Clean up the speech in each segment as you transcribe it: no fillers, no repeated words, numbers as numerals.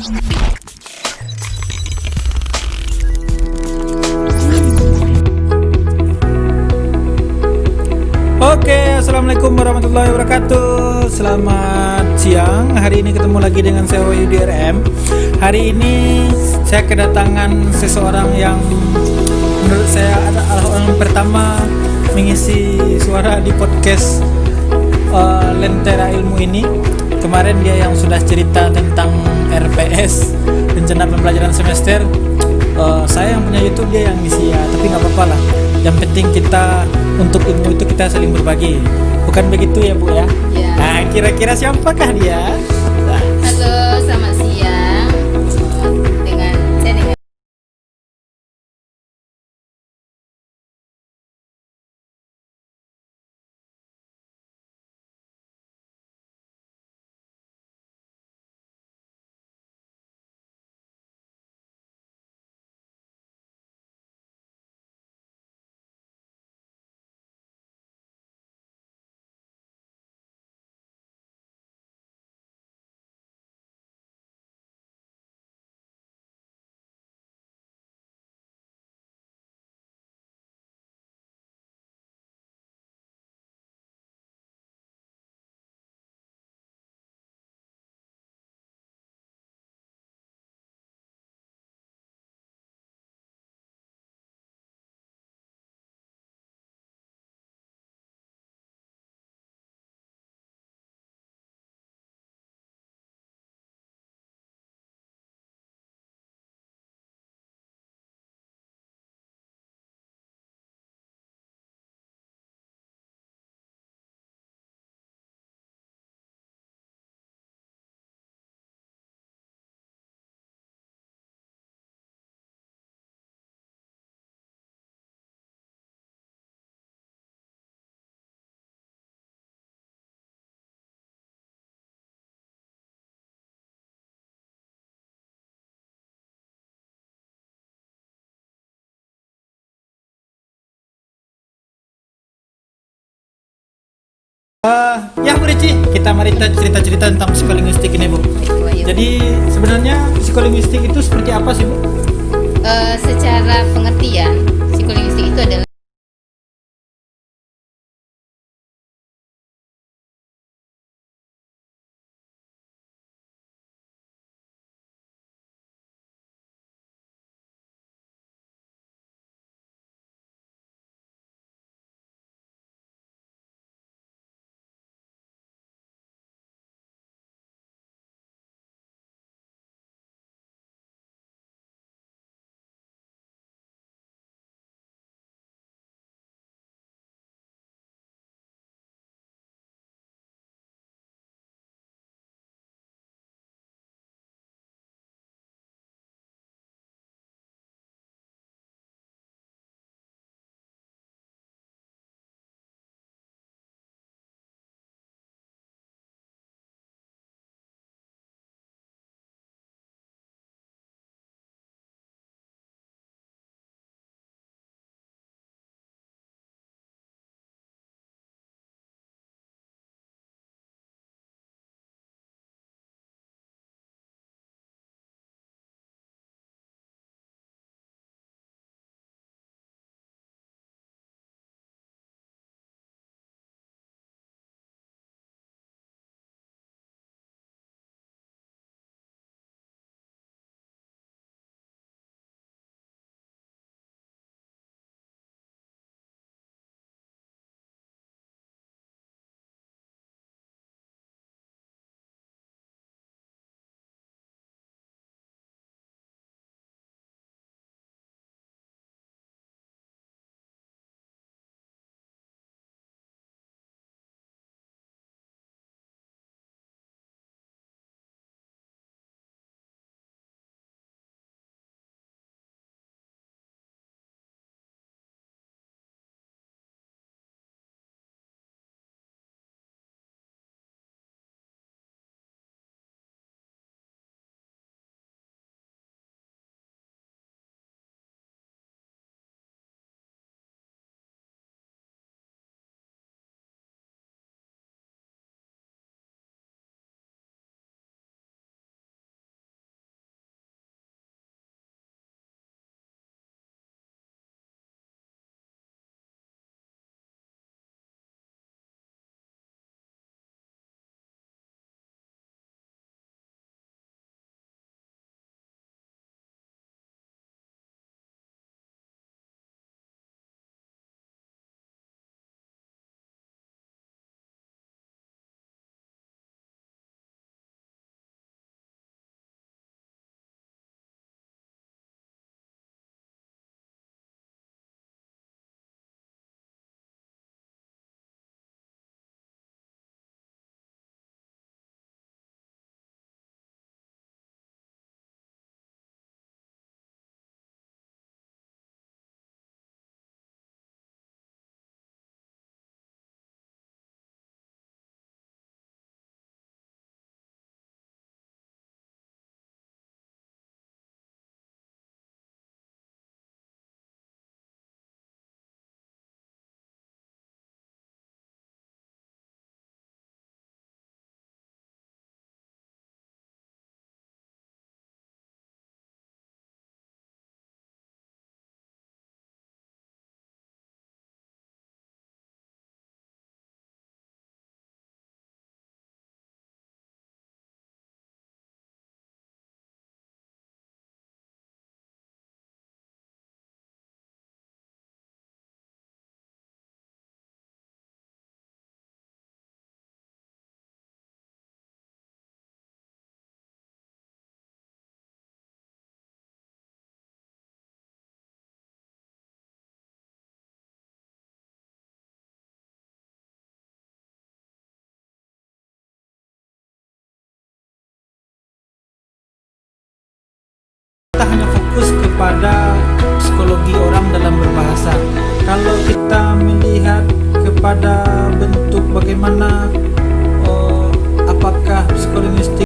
Oke, assalamualaikum warahmatullahi wabarakatuh. Selamat siang. Hari ini ketemu lagi dengan saya Wahyudi RM. Hari ini saya kedatangan seseorang yang menurut saya adalah orang pertama mengisi suara di podcast Lentera Ilmu ini. Kemarin dia yang sudah cerita tentang RPS, rencana pembelajaran semester. Saya yang punya YouTube, dia yang ngisi ya, tapi nggak apa-apa lah. Yang penting kita untuk ilmu itu kita saling berbagi, bukan begitu ya Bu ya? Ya. Nah, kira-kira siapakah dia? Nah, Halo, selamat siang. Dengan ya Bu Reci, mari kita cerita-cerita tentang psikolinguistik ini Bu. Jadi sebenarnya psikolinguistik itu seperti apa sih Bu? secara pengertian, psikolinguistik itu adalah hanya fokus kepada psikologi orang dalam berbahasa. Kalau kita melihat kepada bentuk bagaimana apakah psikolinguistik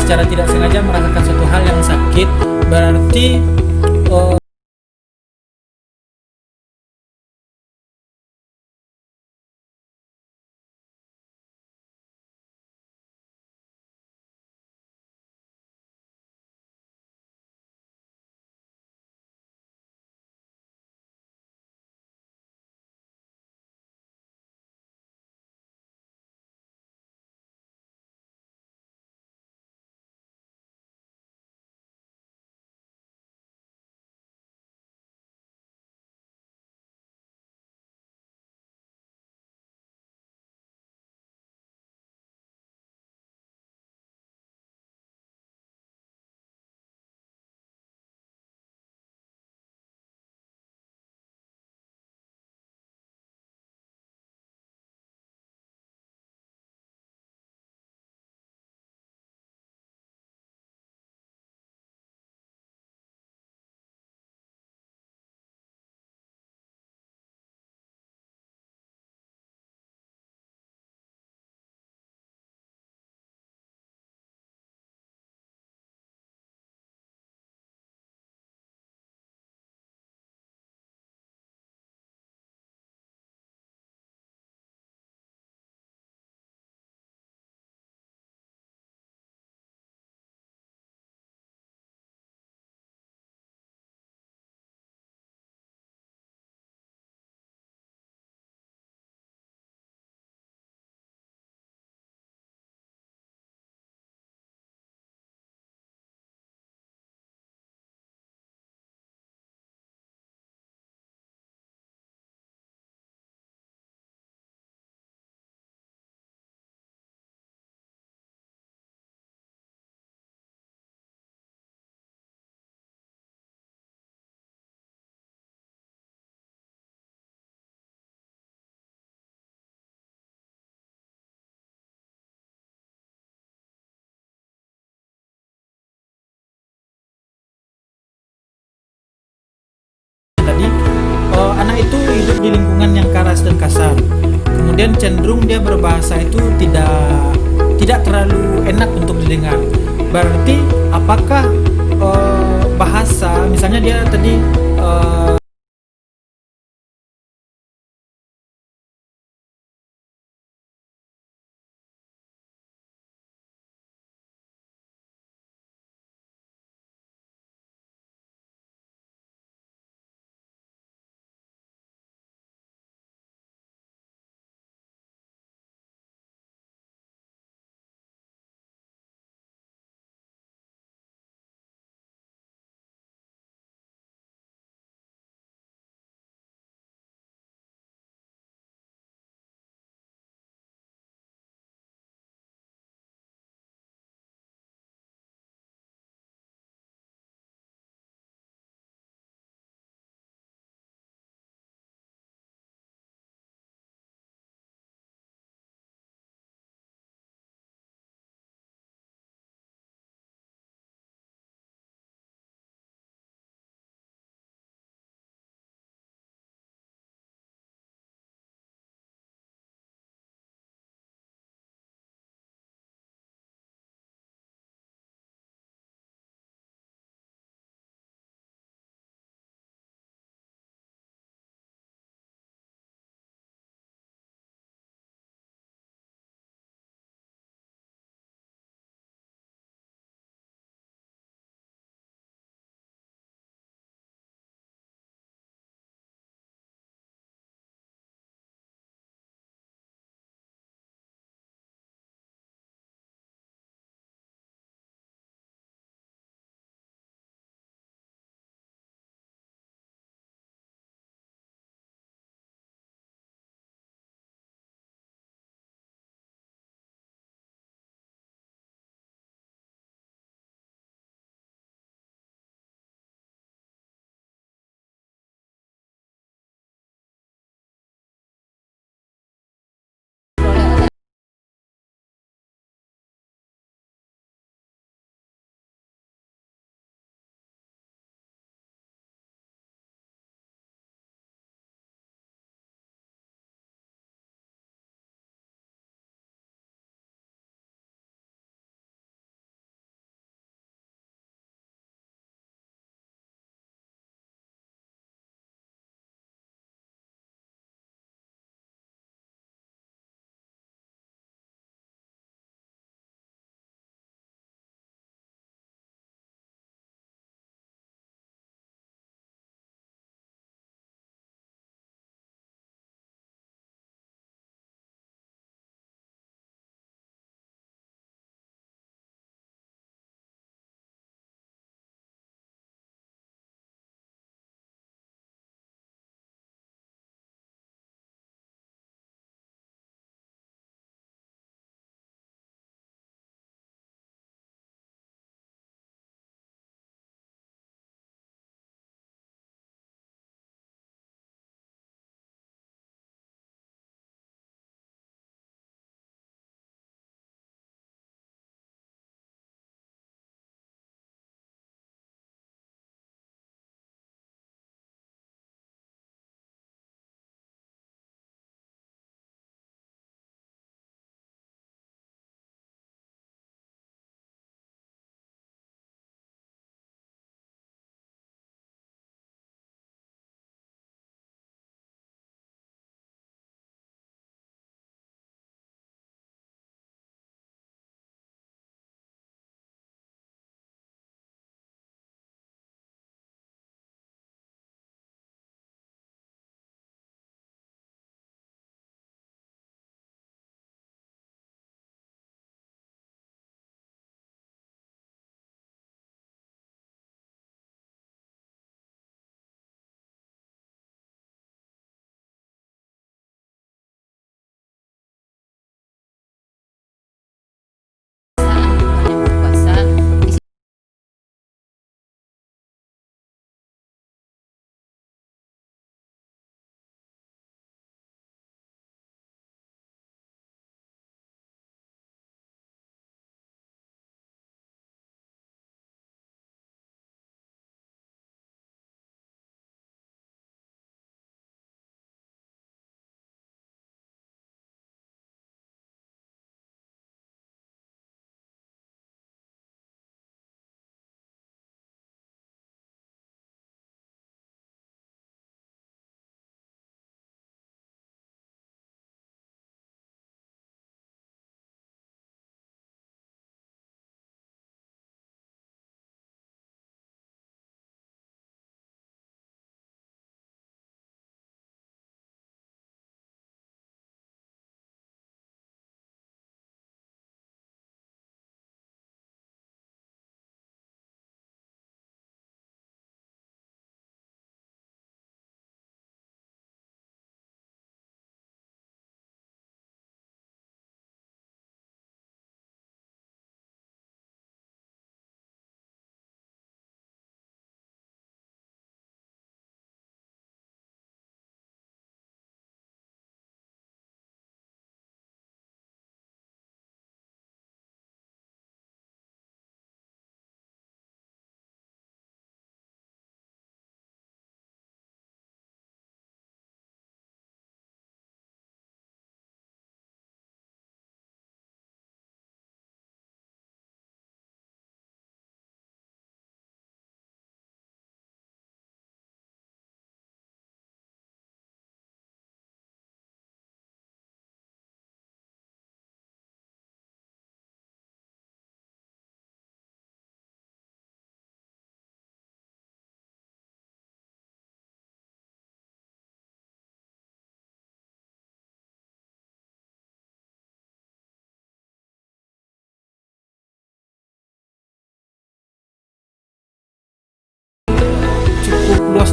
secara tidak sengaja merasakan suatu hal yang sakit, berarti tadi anak itu hidup di lingkungan yang keras dan kasar, kemudian cenderung dia berbahasa itu tidak terlalu enak untuk didengar. Berarti apakah bahasa, misalnya dia tadi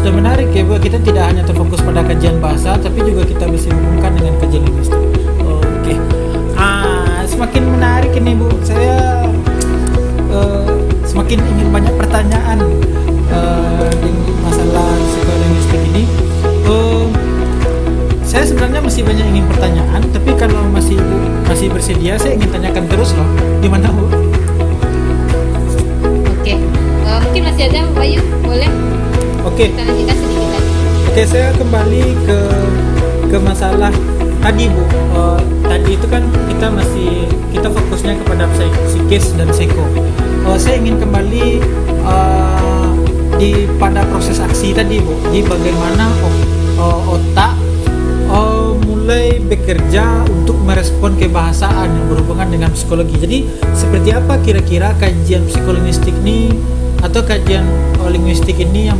sudah menarik ya Bu. Kita tidak hanya terfokus pada kajian bahasa, tapi juga kita bisa hubungkan dengan kajian linguistik. Oke. Semakin menarik ini Bu. Saya semakin ingin banyak pertanyaan dengan masalah psikolinguistik ini. Saya sebenarnya masih banyak ingin pertanyaan, tapi kalau masih bersedia, saya ingin tanyakan terus loh. Gimana Bu? Oke. Mungkin masih ada Bayu, boleh? Oke. Kita lanjutkan sedikit lagi. Oke, saya kembali ke masalah tadi Bu. Tadi itu kan kita fokusnya kepada psikis dan psiko. Saya ingin kembali pada proses aksi tadi Bu. Di bagaimana otak mulai bekerja untuk merespon kebahasaan yang berhubungan dengan psikologi. Jadi seperti apa kira-kira kajian psikolinguistik ini atau kajian linguistik ini yang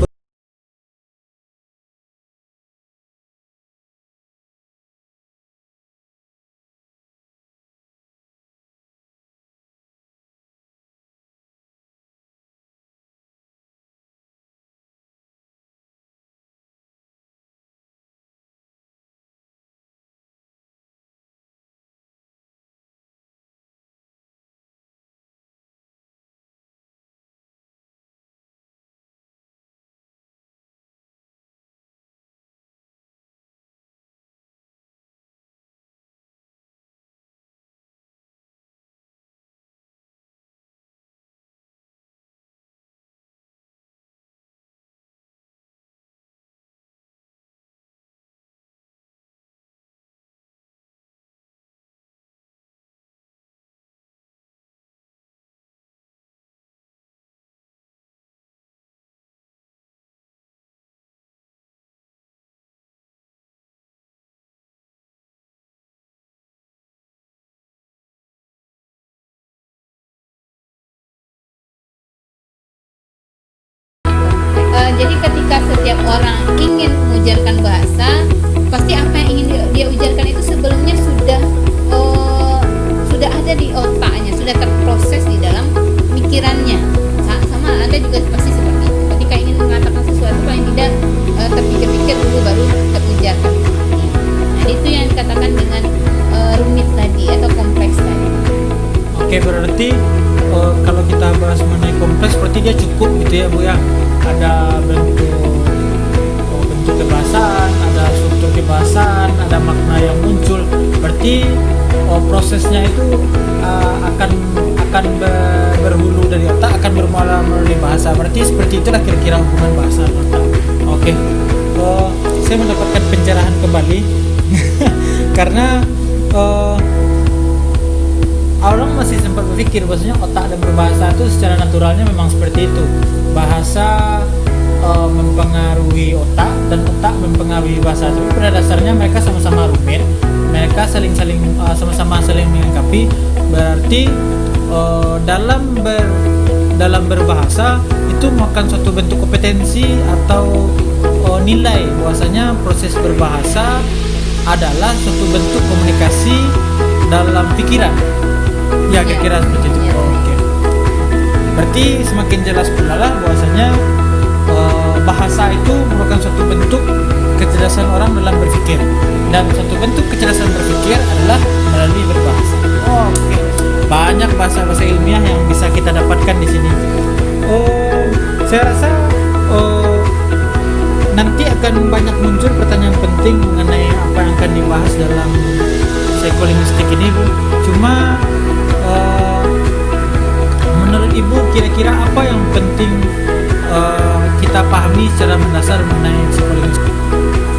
Jadi ketika setiap orang ingin mengujarkan bahasa, pasti apa yang ingin dia ujarkan itu sebelumnya sudah ada di otaknya, sudah terproses di dalam pikirannya. Sama Anda juga pasti seperti itu. Ketika ingin mengatakan sesuatu, paling tidak terpikir-pikir dulu baru terujarkan. Nah, itu yang dikatakan dengan rumit tadi atau kompleks tadi. Oke, berarti kalau kita bahas mengenai kompleks, berarti dia cukup gitu ya Bu ya. Ada bentuk kebahasaan, ada struktur kebahasaan, ada makna yang muncul. Berarti prosesnya itu akan berhulu dari otak, akan bermula melalui bahasa. Berarti seperti itulah kira-kira hubungan bahasa dan otak. Oke. Saya mendapatkan pencerahan kembali karena orang masih sempat berpikir bahwasanya otak dan berbahasa itu secara naturalnya memang seperti itu. Bahasa mempengaruhi otak dan otak mempengaruhi bahasa. Tapi pada dasarnya mereka sama-sama rumit. Mereka sama-sama saling melengkapi. Berarti dalam berbahasa itu merupakan suatu bentuk kompetensi atau nilai bahwasanya proses berbahasa adalah suatu bentuk komunikasi dalam pikiran. Ya, kira-kira seperti itu. Oke. Berarti semakin jelas pula lah bahwasanya bahasa itu merupakan suatu bentuk kecerdasan orang dalam berpikir, dan suatu bentuk kecerdasan berpikir adalah melalui berbahasa. Oke. Banyak bahasa-bahasa ilmiah yang bisa kita dapatkan di sini. Saya rasa nanti akan banyak muncul pertanyaan penting mengenai apa yang akan dibahas dalam psikolinguistik ini Bu. Cuma menurut Ibu kira-kira apa yang penting kita pahami secara mendasar mengenai psikolinguistik?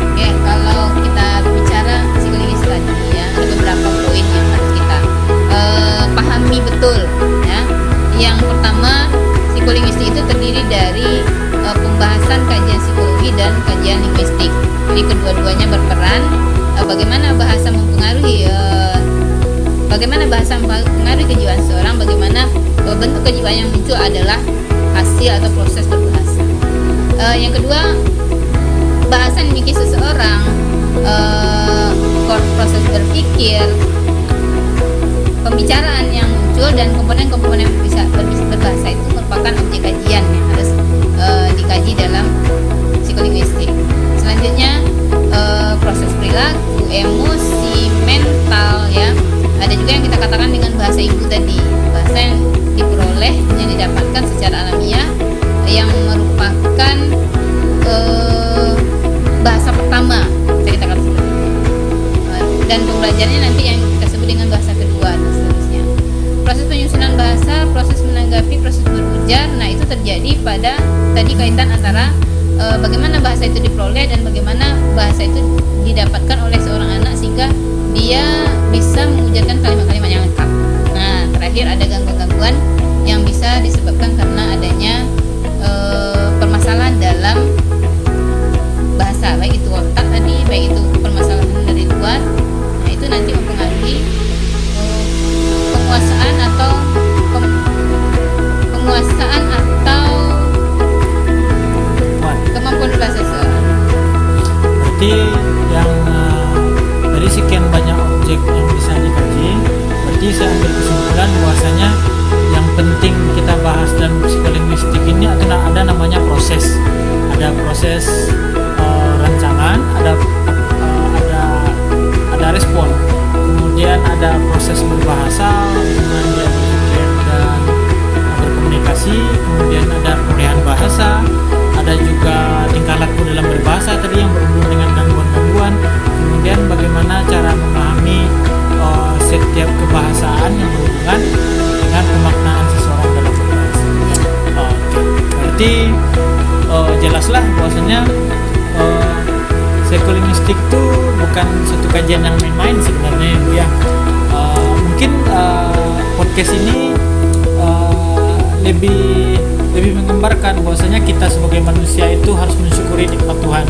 Oke, kalau kita bicara psikolinguistik tadi ya, ada beberapa poin yang harus kita pahami betul ya. Yang pertama, psikolinguistik itu terdiri dari pembahasan kajian psikologi dan kajian linguistik. Jadi kedua-duanya berperan bagaimana bahasa mempengaruhi kejiwaan seorang, bagaimana bentuk kejiwaan yang muncul adalah hasil atau proses berbahasa. Yang kedua, bahasa yang dimiliki seseorang, proses berpikir, pembicaraan yang muncul, dan komponen-komponen berbahasa itu merupakan objek kajian yang harus dikaji dalam psikologi perilaku, emosi, mental ya. Ada juga yang kita katakan dengan bahasa ibu tadi, bahasa yang diperoleh, yang didapatkan secara alamiah, yang merupakan bahasa pertama, bisa kita katakan seperti itu. Dan pembelajarannya nanti yang kita sebut dengan bahasa kedua dan seterusnya. Proses penyusunan bahasa, proses menanggapi, proses berujar, nah itu terjadi pada tadi kaitan antara bagaimana bahasa itu diperoleh dan bagaimana bahasa itu didapatkan oleh seorang anak sehingga dia bisa mengucapkan kalimat-kalimat yang lengkap. Nah, terakhir ada gangguan-gangguan yang bisa disebabkan karena adanya permasalahan dalam bahasa, baik itu otak tadi, baik itu permasalahan dari luar. Nah, itu nanti mempengaruhi penguasaan atau kemampuan berbahasa seseorang. Berarti yang dari sekian banyak objek yang bisa dikaji, berarti saya ambil kesimpulan bahwasanya yang penting kita bahas dalam psikolinguistik ini ada namanya proses. Ada proses rancangan, ada respon, kemudian ada proses berbahasa, kemudian dia berpikir dan berkomunikasi, kemudian ada pemulihan bahasa, ada juga tingkah laku dalam berbahasa tadi yang berhubungan dengan gangguan-gangguan, kemudian bagaimana cara memahami setiap kebahasaan yang berhubungan dengan pemaknaan seseorang dalam berbahasa. Oke, berarti jelaslah bahwasanya psikolinguistik itu bukan suatu kajian yang main-main sebenarnya ya. Mungkin podcast ini lebih menggambarkan bahwasanya kita sebagai manusia itu harus mensyukuri nikmat Tuhan.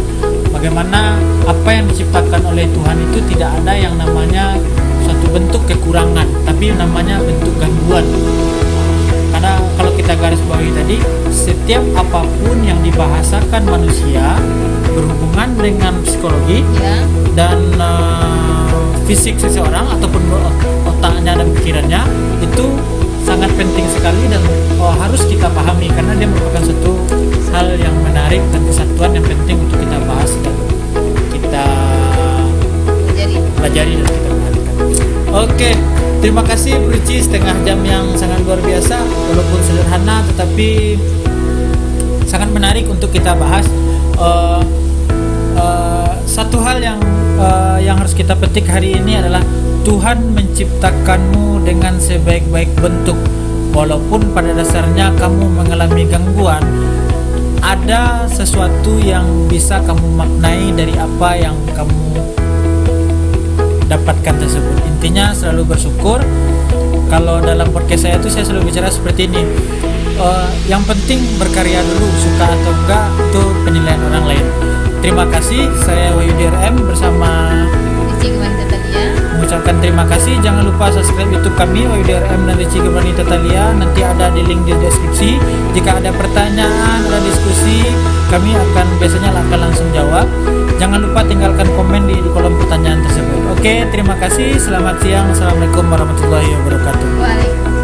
Bagaimana apa yang diciptakan oleh Tuhan itu tidak ada yang namanya suatu bentuk kekurangan, tapi namanya bentuk gangguan. Karena kalau kita garis bawahi tadi, setiap apapun yang dibahasakan manusia berhubungan dengan psikologi dan fisik seseorang ataupun otaknya dan pikirannya itu sangat penting sekali dan harus kita pahami karena dia merupakan suatu hal yang menarik dan kesatuan yang penting untuk kita bahas dan kita pelajari dan kita perhatikan. Oke, terima kasih Bu Rici, setengah jam yang sangat luar biasa walaupun sederhana tetapi sangat menarik untuk kita bahas. Satu hal yang harus kita petik hari ini adalah Tuhan menciptakanmu dengan sebaik-baik bentuk. Walaupun pada dasarnya kamu mengalami gangguan, ada sesuatu yang bisa kamu maknai dari apa yang kamu dapatkan tersebut. Intinya selalu bersyukur. Kalau dalam podcast saya itu saya selalu bicara seperti ini. Yang penting berkarya dulu, suka atau enggak itu penilaian orang lain. Terima kasih, saya Wahyudi RM bersama Rici Gebrani Tatalia. Mengucapkan terima kasih. Jangan lupa subscribe YouTube kami Wahyudi RM dan Rici Gebrani Tatalia. Nanti ada di link di deskripsi. Jika ada pertanyaan, ada diskusi, kami biasanya akan langsung jawab. Jangan lupa tinggalkan komen di kolom pertanyaan tersebut. Oke, terima kasih. Selamat siang. Assalamualaikum warahmatullahi wabarakatuh. Waalaikumsalam.